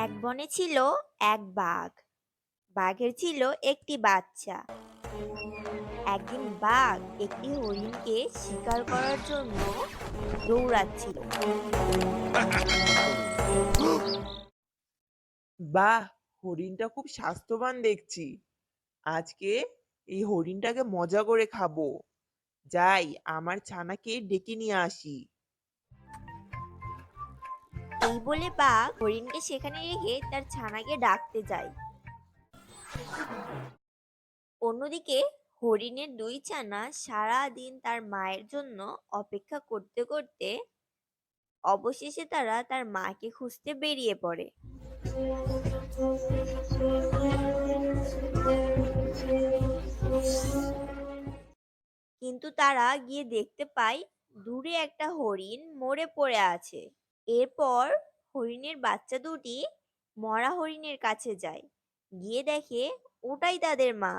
এক বনে ছিল এক বাঘ। বাঘের ছিল একটি বাচ্চা। একদিন বাঘ একটি হরিণকে শিকার করার জন্য দৌড়াচ্ছিল। বাহ! হরিণটা খুব স্বাস্থ্যবান দেখছি। আজকে এই হরিণটাকে মজা করে খাবো। যাই, আমার ছানাকে ডেকে নিয়ে আসি। এই বলে বাঘ হরিণকে সেখানে রেখে তার ছানাকে ডাকতে যায়। অন্যদিকে হরিণের দুই ছানা সারা দিন তার মায়ের জন্য অপেক্ষা করতে করতে অবশেষে তারা তার মাকে খুঁজতে বেরিয়ে পড়ে। কিন্তু তারা গিয়ে দেখতে পায় দূরে একটা হরিণ মরে পড়ে আছে। এরপর হরিণের বাচ্চা দুটি মরা হরিণের কাছে যায়, গিয়ে দেখে ওটাই তাদের মা।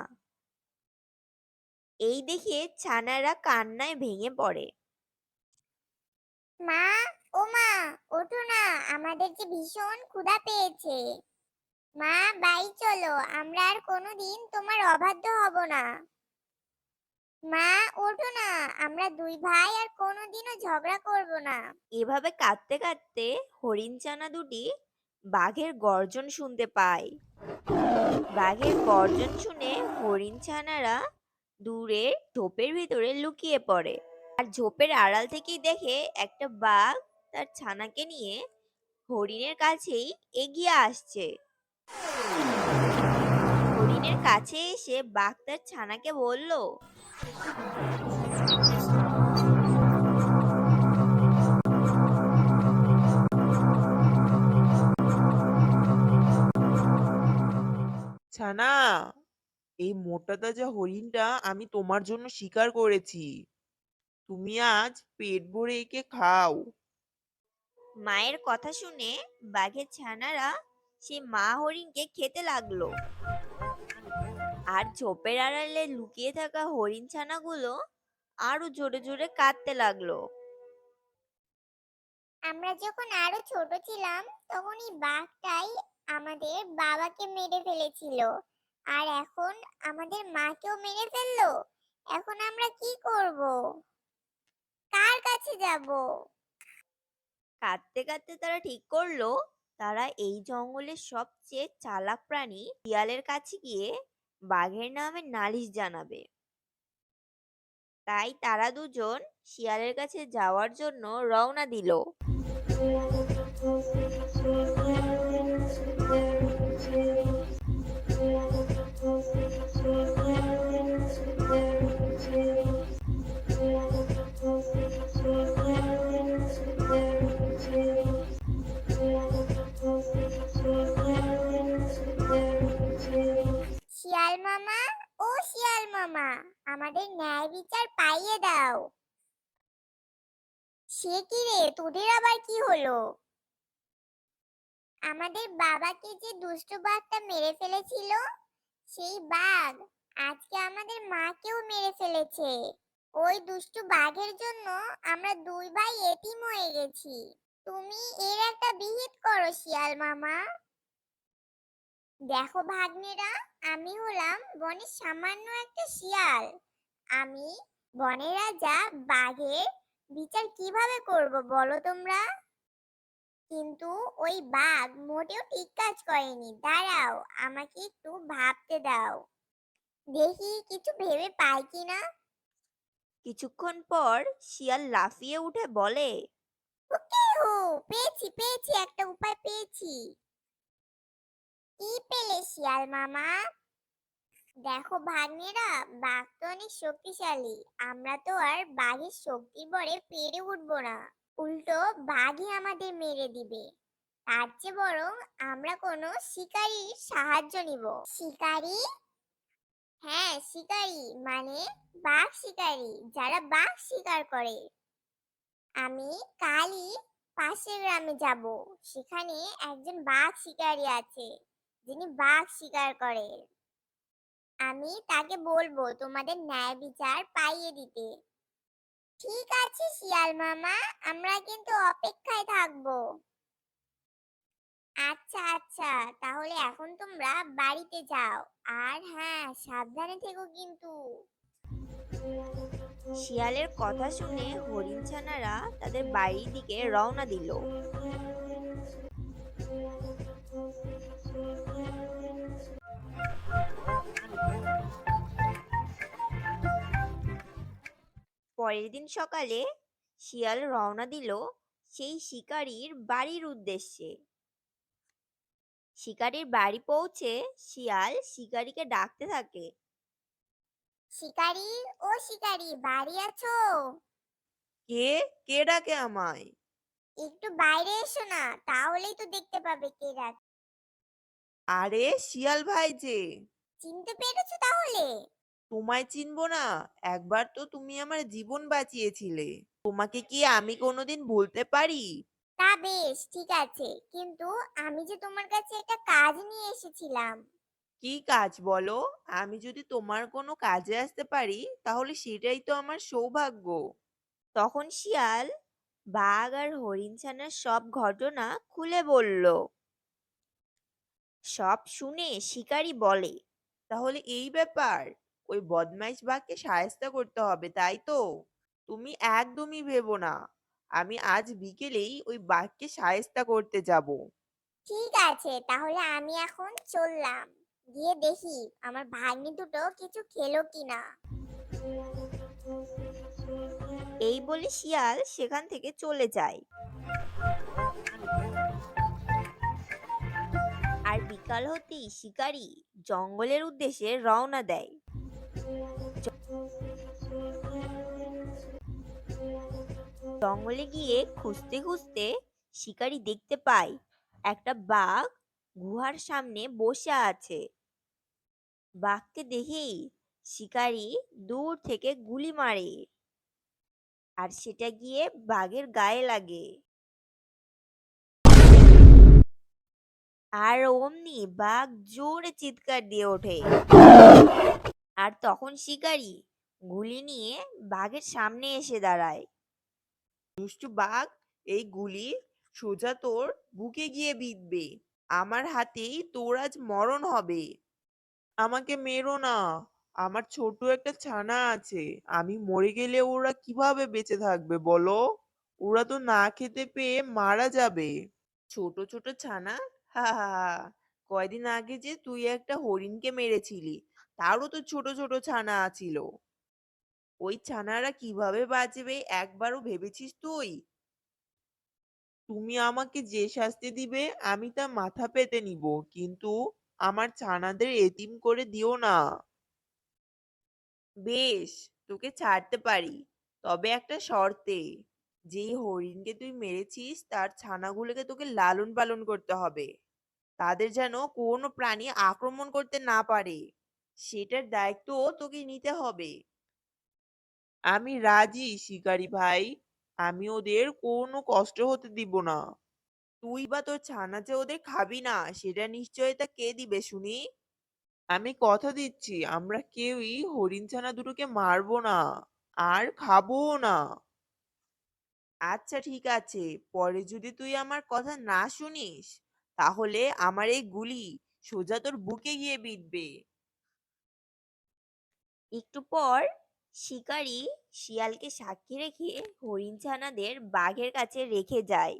এই দেখে ছানারা কান্নায় ভেঙে পড়ে। মা, ও মা, ওঠো না, আমাদের যে ভীষণ ক্ষুধা পেয়েছে। মা, বাড়ি চলো, আমরা আর কোনোদিন তোমার অবাধ্য হব না। মা, ওঠো না, আমরা দুই ভাই আর কোনোদিনও ঝগড়া করব না। এভাবে কাঁদতে কাঁদতে হরিণ ছানা দুটি বাঘের গর্জন শুনতে পায়। বাঘের গর্জন শুনে হরিণ ছানারা দূরে ঝোপের ভিতরে লুকিয়ে পড়ে। আর ঝোপের আড়াল থেকেই দেখে একটা বাঘ তার ছানাকে নিয়ে হরিণের কাছেই এগিয়ে আসছে। হরিণের কাছে এসে বাঘ তার ছানাকে বলল, ছানা, এই মোটা তাজা হরিণটা আমি তোমার জন্য শিকার করেছি। তুমি আজ পেট ভরে একে খাও। মায়ের কথা শুনে বাঘের ছানারা সে মা হরিণকে খেতে লাগলো। আর ঝোপের আড়ালে লুকিয়ে থাকা হরিণ ছানাগুলো আরো জোরে জোরে কাঁদতে লাগলো। আমরা যখন আরো ছোট ছিলাম তখন এই বাঘটাই আমাদের বাবাকে মেরে ফেলেছিল, আর এখন আমাদের মাকেও মেরে ফেললো। এখন আমরা কি করব? কার কাছে যাব? কাঁদতে কাঁদতে তারা ঠিক করলো তারা এই জঙ্গলের সবচেয়ে চালাক প্রাণী শিয়ালের কাছে গিয়ে বাঘের নামে নালিশ জানাবে। তাই তারা দুজন শিয়ালের কাছে যাওয়ার জন্য রওনা দিল। শিয়াল মামা, ও শিয়াল মামা, আমাদের ন্যায় বিচার পাইয়ে দাও। সে কি রে, তোদের আবার কি হলো? আমাদের বাবাকে যে দুষ্ট বাঘটা মেরে ফেলেছিল, সেই বাঘ আজকে আমাদের মাকেও মেরে ফেলেছে। ওই দুষ্ট বাঘের জন্য আমরা দুই ভাই এতিম হয়ে গেছি। তুমি এর একটা বিহিত করো শিয়াল মামা। দেখো ভাগ্নেরা, আমি হলাম বনের সামান্য একটা শিয়াল। আমি বনের রাজা বাঘের বিচার কিভাবে করব বলো তোমরা? কিন্তু ওই বাঘ মোটেও ঠিক কাজ করেনি। দাঁড়াও, আমাকে একটু ভাবতে দাও, দেখি কিছু ভেবে পাই কিনা। কিছুক্ষণ পর শিয়াল লাফিয়ে উঠে বলে, ওকে, ও পেয়েছি পেয়েছি, একটা উপায় পেয়েছি। কি পেলে শিয়াল মামা? দেখো ভাগ্নেরা, বাঘ তো অনেক শক্তিশালী। আমরা তো আর বাঘের শক্তির বরে পেরে উঠবো না, উল্টো বাঘই আমাদের মেরে দিবে। তার চেয়ে বরং আমরা কোনো শিকারীর সাহায্য নিব। শিকারী? হ্যাঁ, শিকারী মানে বাঘ শিকারী, যারা বাঘ শিকার করে। আমি কালই পাশের গ্রামে যাব। সেখানে একজন বাঘ শিকারী আছে, যিনি বাঘ শিকার করে। আমি তাকে বলবো তোমাদের ন্যায় বিচার পাইয়ে দিতে। ঠিক আছে শিয়াল মামা, আমরা কিন্তু অপেক্ষায় থাকবো। আচ্ছা আচ্ছা, তাহলে এখন তোমরা বাড়িতে যাও। আর হ্যাঁ, সাবধানে থেকো কিন্তু। শিয়ালের কথা শুনে হরিণ ছানারা তাদের বাড়ির দিকে রওনা দিল। পরের দিন সকালে শিয়াল রওনা দিল সেই শিকারীর বাড়ির উদ্দেশ্যে। শিকারীর বাড়ি পৌঁছে শিয়াল শিকারীকে ডাকতে থাকে। শিকারি, ও শিকারি, বাড়ি আছো? কে কে ডাকে আমায়? একটু বাইরে এসো না, তাহলেই তো দেখতে পাবে কে ডাকে। আরে শিয়াল ভাই যে, চিনতে পেরেছো তাহলে? তোমায় চিনবো না? একবার তো তুমি আমার জীবন বাঁচিয়েছিলে। তোমাকে কি আমি কোনোদিন ভুলতে পারি? তা বেশ, ঠিক আছে, কিন্তু আমি যে তোমার কাছে একটা কাজ নিয়ে এসেছিলাম। কি কাজ বলো? আমি যদি তোমার কোনো কাজে আসতে পারি তাহলে সেটাই তো আমার সৌভাগ্য। তখন শিয়াল বাঘ আর হরিণ ছানার সব ঘটনা খুলে বলল। সব শুনে শিকারী বলে, তাহলে এই ব্যাপার, ওই বদমাইশ বাঘকে শায়েস্তা করতে হবে তাই তো? তুমি একদমই ভেবো না, আমি আজ বিকেলেই ওই বাঘকে শায়েস্তা করতে যাব। ঠিক আছে, তাহলে আমি এখন চললাম, গিয়ে দেখি আমার ভাগ্নি দুটো কিছু খেলো কিনা। এই বলে শিয়াল সেখান থেকে চলে যায়। আর বিকাল হতেই শিকারী জঙ্গলের উদ্দেশ্যে রওনা দেয়। জঙ্গলে গিয়ে খুঁজতে খুঁজতে শিকারী দেখতে পায় একটা বাঘ গুহার সামনে বসে আছে। বাঘকে দেখেই শিকারী দূর থেকে গুলি মারে, আর সেটা গিয়ে বাঘের গায়ে লাগে। আর অমনি বাঘ জোরে চিৎকার দিয়ে ওঠে। আর তখন শিকারী গুলি নিয়ে বাঘের সামনে এসে দাঁড়ায়। দুষ্টু বাঘ, এই গুলি সোজা তোর বুকে গিয়ে বিঁধবে। আমার হাতেই তোর আজ মরণ হবে। আমাকে মেরো না, আমার ছোট একটা ছানা আছে। আমি মরে গেলে ওরা কিভাবে বেঁচে থাকবে বলো? ওরা তো না খেতে পেয়ে মারা যাবে। ছোট ছোট ছানা, হা হা হা। কয়দিন আগে যে তুই একটা হরিণকে মেরেছিলি, তারও তো ছোট ছোট ছানা ছিল। ওই ছানারা কিভাবে বাঁচবে একবারও ভেবেছিস তুই? তুমি আমাকে যে শাস্তি দিবে আমি তা মাথা পেতে নিব, কিন্তু আমার ছানাদের এতিম করে দিও না। বেশ, তোকে ছাড়তে পারি, তবে একটা শর্তে। যেই হরিণকে তুই মেরেছিস তার ছানাগুলোকে তোকে লালন পালন করতে হবে। তাদের যেন কোনো প্রাণী আক্রমণ করতে না পারে, সেটার দায়িত্ব তোকে নিতে হবে। আমি রাজি শিকারি ভাই, আমি ওদের কোনো কষ্ট হতে দিব না। তুই বা তোর ছানা যে ওদের খাবি না সেটা নিশ্চয়তা কে দিবে শুনি? আমি কথা দিচ্ছি আমরা কেউই হরিণ ছানা দুটোকে মারবো না, আর খাবোও না। আচ্ছা ঠিক আছে, পরে যদি তুই আমার কথা না শুনিস তাহলে আমার এই গুলি সোজা তোর বুকে গিয়ে বিঁধবে। একটু পর শিকারী শিয়ালকে সাক্ষী রেখে হরিণ ছানাদের বাঘের কাছে রেখে যায়।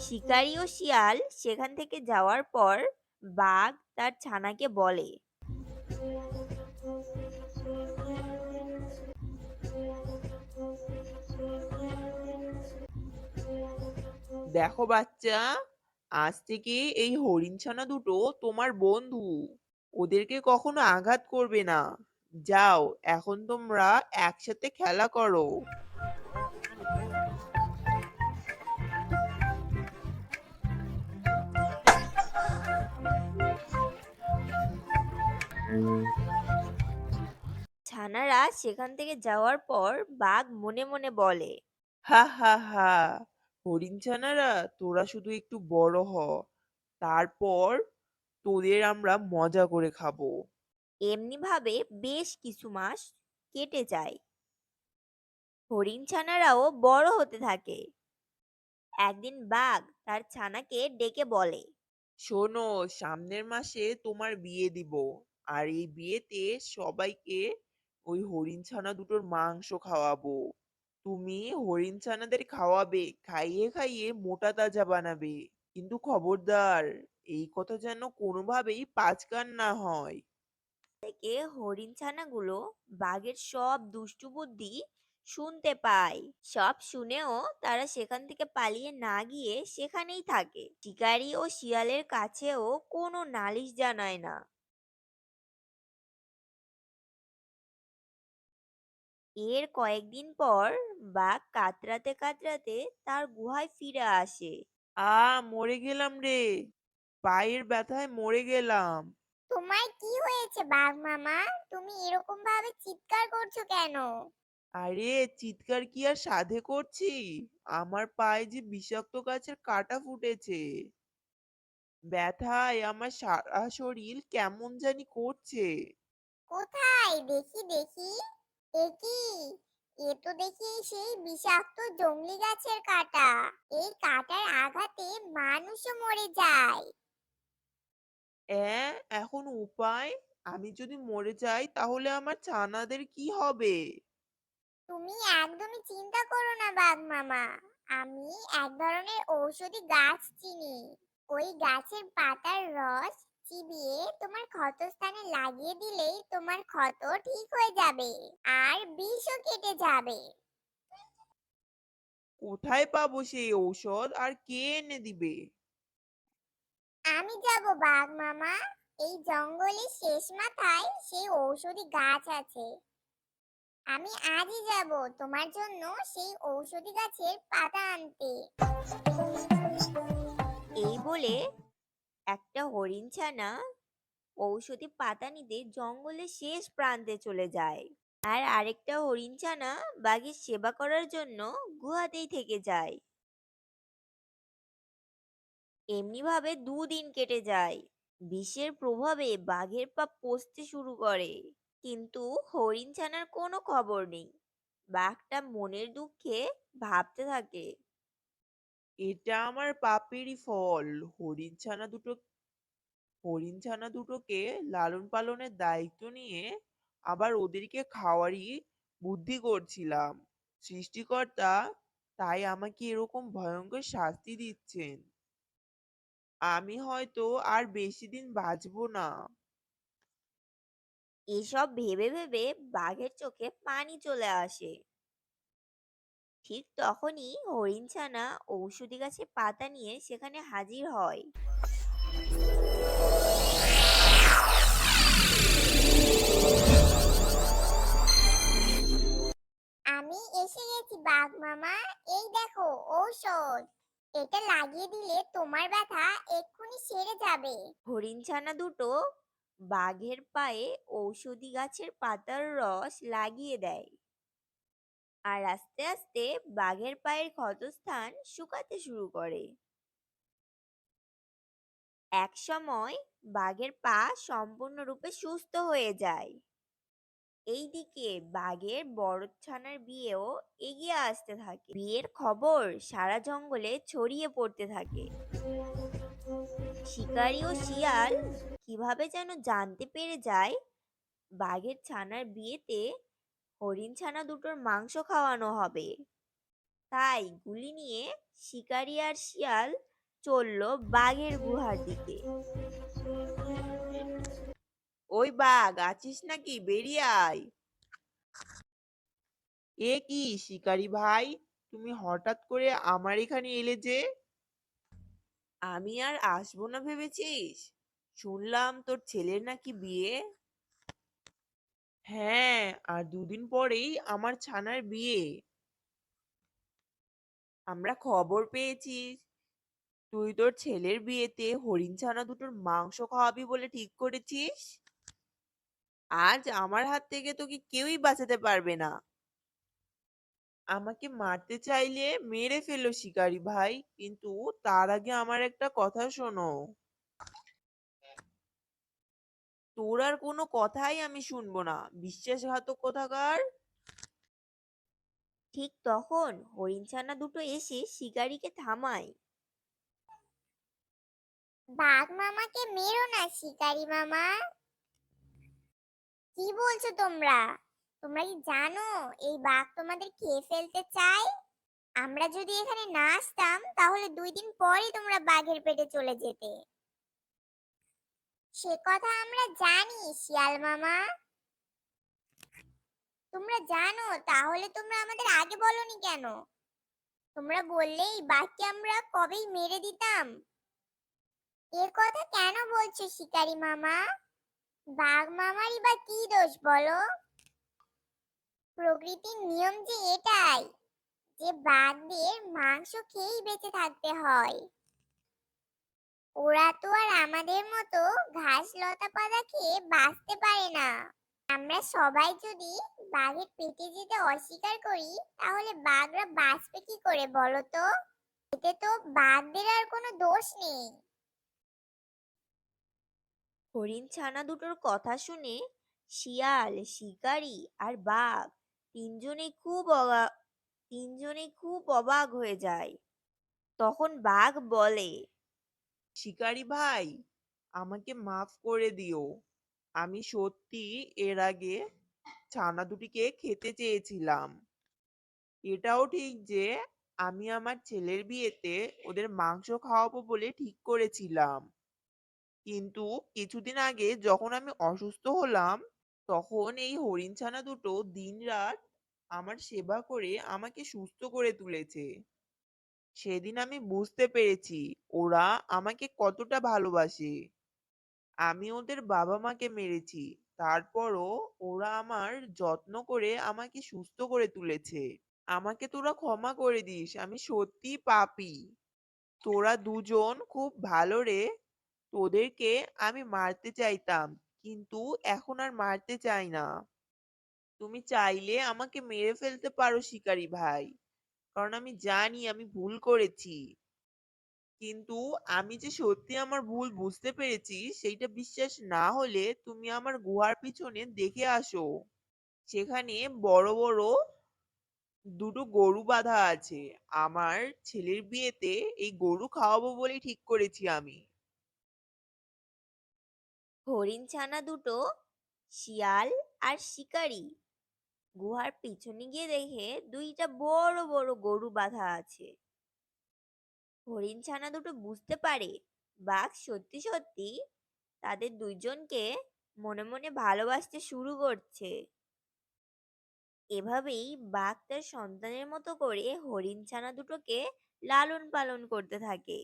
শিকারী ও শিয়াল সেখান থেকে যাওয়ার পর বাঘ তার ছানাকে বলে, দেখো বাচ্চা, আজ থেকে এই হরিণ ছানা দুটো তোমার বন্ধু। ওদেরকে কখনো আঘাত করবে না। যাও, এখন তোমরা একসাথে খেলা করো। ছানারা সেখান থেকে যাওয়ার পর বাঘ মনে মনে বলে, হা হা হা, হরিণ ছানারা তোরা শুধু একটু বড় হ, তারপর তোদের আমরা মজা করে খাবো। এমনিভাবে বেশ কিছু মাস কেটে যায়। হরিণ ছানারাও বড় হতে থাকে। একদিন বাঘ তার ছানাকে ডেকে বলে, শোনো, সামনের মাসে তোমার বিয়ে দিব। আর এই বিয়েতে সবাইকে ওই হরিণ ছানা দুটোর মাংস খাওয়াবো। তুমি হরিণ ছানাদের খাওয়াবে, খাইয়ে খাইয়ে মোটা তাজা বানাবে। কিন্তু খবরদার, এই কথা যেন কোনোভাবেই পাঁচকান না হয়। থেকে হরিণ ছানাগুলো বাঘের সব দুষ্টু বুদ্ধি শুনতে পায়। সব শুনেও তারা সেখান থেকে পালিয়ে না গিয়ে সেখানেই থাকে। শিকারী ও শিয়ালের কাছেও কোনো নালিশ জানায় না। এর কয়েকদিন পর বাঘ কাতরাতে কাতরাতে তার গুহায় ফিরে আসে। মরে গেলাম রে, পায়ের ব্যথায় মরে গেলাম। তোমার কি হয়েছে বাঘ মামা? তুমি এরকম ভাবে চিৎকার করছো কেন? আরে চিৎকার কি আর সাধে করছি, আমার পায়ে যে বিষাক্ত গাছের কাঁটা ফুটেছে। ব্যথায় আমার সারা শরীর কেমন জানি করছে। কোথায় দেখি দেখি? এ কি? এ তো দেখি সেই বিষাক্ত জংলি গাছের কাঁটা। এই কাঁটার আঘাতে মানুষও মরে যায়। এখন উপায়? আমি যদি মরে যাই তাহলে আমার ছানাদের কি হবে? তুমি একদমই চিন্তা করো না বাঘ মামা। আমি এক ধরনের ঔষধি গাছ চিনি। ওই গাছের পাতার রস চিবিয়ে তোমার ক্ষতস্থানে লাগিয়ে দিলেই তোমার ক্ষত ঠিক হয়ে যাবে আর বিষও কেটে যাবে। কোথায় পাবো সেই ঔষধ, আর কে এনে দিবে? আমি যাব বাঘ মামা। এই জঙ্গলের শেষ মাথায় সেই ঔষধি গাছ আছে। আমি আজই যাব তোমার জন্য সেই ঔষধি গাছের পাতা আনতে। এই বলে একটা হরিণ ছানা ঔষধি পাতা নিতে জঙ্গলের শেষ প্রান্তে চলে যায়। আর আরেকটা হরিণ ছানা বাঘের সেবা করার জন্য গুহাতেই থেকে যায়। এমনিভাবে দুদিন কেটে যায়। বিষের প্রভাবে বাঘের পা পচতে শুরু করে, কিন্তু হরিণ ছানার কোনো খবর নেই। বাঘটা মনের দুঃখে ভাবতে থাকে, এটা আমার পাপেরই ফল। হরিণ ছানা দুটোকে লালন পালনের দায়িত্ব নিয়ে আবার ওদেরকে খাওয়ারই বুদ্ধি করছিলাম। সৃষ্টিকর্তা তাই আমাকে এরকম ভয়ঙ্কর শাস্তি দিচ্ছেন। আমি হয়তো আর বেশি দিন বাঁচবো না। এসব ভেবে ভেবে বাঘের চোখে পানি চলে আসে। ঠিক তখনই হরিণ ছানা ঔষধি গাছের পাতা নিয়ে সেখানে হাজির হয়। আমি এসে গেছি বাঘ মামা। এই দেখো ঔষধ। এটা লাগিয়ে দিলে তোমার ব্যথা এক্ষুনি সেরে যাবে। হরিণ ছানা দুটো বাঘের পায়ে ঔষধি গাছের পাতার রস লাগিয়ে দেয়। আর আস্তে আস্তে বাঘের পায়ের ক্ষতস্থান শুকাতে শুরু করে। এক সময় বাঘের পা সম্পূর্ণরূপে সুস্থ হয়ে যায়। এইদিকে বাঘের বড় ছানার বিয়েও এগিয়ে আসতে থাকে। বিয়ের খবর সারা জঙ্গলে ছড়িয়ে পড়তে থাকে। শিকারী ও শিয়াল কিভাবে যেন জানতে পেরে যায় বাঘের ছানার বিয়েতে হরিণ ছানা দুটোর মাংস খাওয়ানো হবে। তাই গুলি নিয়ে শিকারী আর শিয়াল চলল বাঘের গুহার দিকে। ওই বাঘ, আছিস নাকি? বেরিয়ে আয়। এ কি শিকারি ভাই, তুমি হঠাৎ করে আমার এখানে এলে যে? আমি আর আসবো না ভেবেছিস? শুনলাম তোর ছেলের নাকি বিয়ে। হ্যাঁ, আর দুদিন পরেই আমার ছানার বিয়ে। আমরা খবর পেয়েছি তুই তোর ছেলের বিয়েতে হরিণ ছানা দুটোর মাংস খাওয়াবি বলে ঠিক করেছিস। আজ আমার হাত থেকে তোকে কেউই বাঁচাতে পারবে না। আমাকে মারতে চাইলে মেরে ফেলো শিকারি ভাই, কিন্তু তার আগে আমার একটা কথা শোনো। তোর আর কোনো কথাই আমি শুনবো না, বিশ্বাসঘাতক কোথাকার। ঠিক তখন হরিণছানা দুটো এসে শিকারীকে থামায়। বাঘ মামাকে মেরো না শিকারি মামা। কি বলছো তোমরা? তোমরা কি জানো এই বাঘ তোমাদের খেয়ে ফেলতে চায়? আমরা যদি এখানে না আসতাম তাহলে 2 দিন পরেই তোমরা বাঘের পেটে চলে যেতে। সে কথা আমরা জানি শিয়াল মামা। তোমরা জানো তাহলে তোমরা আমাদের আগে বলনি কেন? তোমরা বললেই বাঘকে আমরা কবেই মেরে দিতাম। এ কথা কেন বলছো শিকারি মামা? বাঘ মামারই বা কি দোষ বলো? প্রকৃতির নিয়ম যে এটাই, যে বাঘদের মাংস খেয়েই বেঁচে থাকতে হয়। ওরা তো আর আমাদের মতো ঘাস লতা পাতা খেয়ে বাঁচতে পারে না। আমরা সবাই যদি বাঘের পেটে যেতে অস্বীকার করি তাহলে বাঘরা বাঁচবে কি করে বলো তো? এতে তো বাঘদের আর কোনো দোষ নেই। হরিণছানা দুটোর কথা শুনে শিয়াল, শিকারী আর বাঘ তিনজনেই খুব অবাক হয়ে যায়। তখন বাঘ বলে, শিকারি ভাই, আমাকে মাফ করে দিও। আমি সত্যি এর আগে ছানা দুটিকে খেতে চেয়েছিলাম। এটাও ঠিক যে আমি আমার ছেলের বিয়েতে ওদের মাংস খাওয়াবো বলে ঠিক করেছিলাম, কিন্তু কিছুদিন আগে যখন আমি অসুস্থ হলাম, তখন এই হরিণ ছানা দুটো দিনরাত আমার সেবা করে আমাকে সুস্থ করে তুলেছে। সেদিন আমি বুঝতে পেরেছি ওরা আমাকে কতটা ভালোবাসে। আমি ওদের বাবা মাকে মেরেছি, তারপরও ওরা আমার যত্ন করে আমাকে সুস্থ করে তুলেছে। আমাকে তোরা ক্ষমা করে দিস, আমি সত্যিই পাপী। তোরা দুজন খুব ভালো রে। তোদেরকে আমি মারতে চাইতাম, কিন্তু এখন আর মারতে চাই না। তুমি চাইলে আমাকে মেরে ফেলতে পারো শিকারি ভাই, কারণ আমি জানি আমি ভুল করেছি। কিন্তু আমি যে সত্যি আমার ভুল বুঝতে পেরেছি সেইটা বিশ্বাস না হলে তুমি আমার গুহার পিছনে দেখে আসো। সেখানে বড় বড় দুটো গরু বাঁধা আছে। আমার ছেলের বিয়েতে এই গরু খাওয়াবো বলেই ঠিক করেছি আমি। হরিণছানা দুটো শিয়াল আর শিকারী গুহার পিছনে গিয়ে দেখে দুইটা বড় বড় গরু বাঁধা আছে। হরিণছানা দুটো বুঝতে পারে বাঘ সত্যি সত্যি তাদের দুইজনকে মনে মনে ভালোবাসতে শুরু করছে। এভাবেই বাঘ তার সন্তানের মতো করে হরিণছানা দুটোকে লালন পালন করতে থাকে।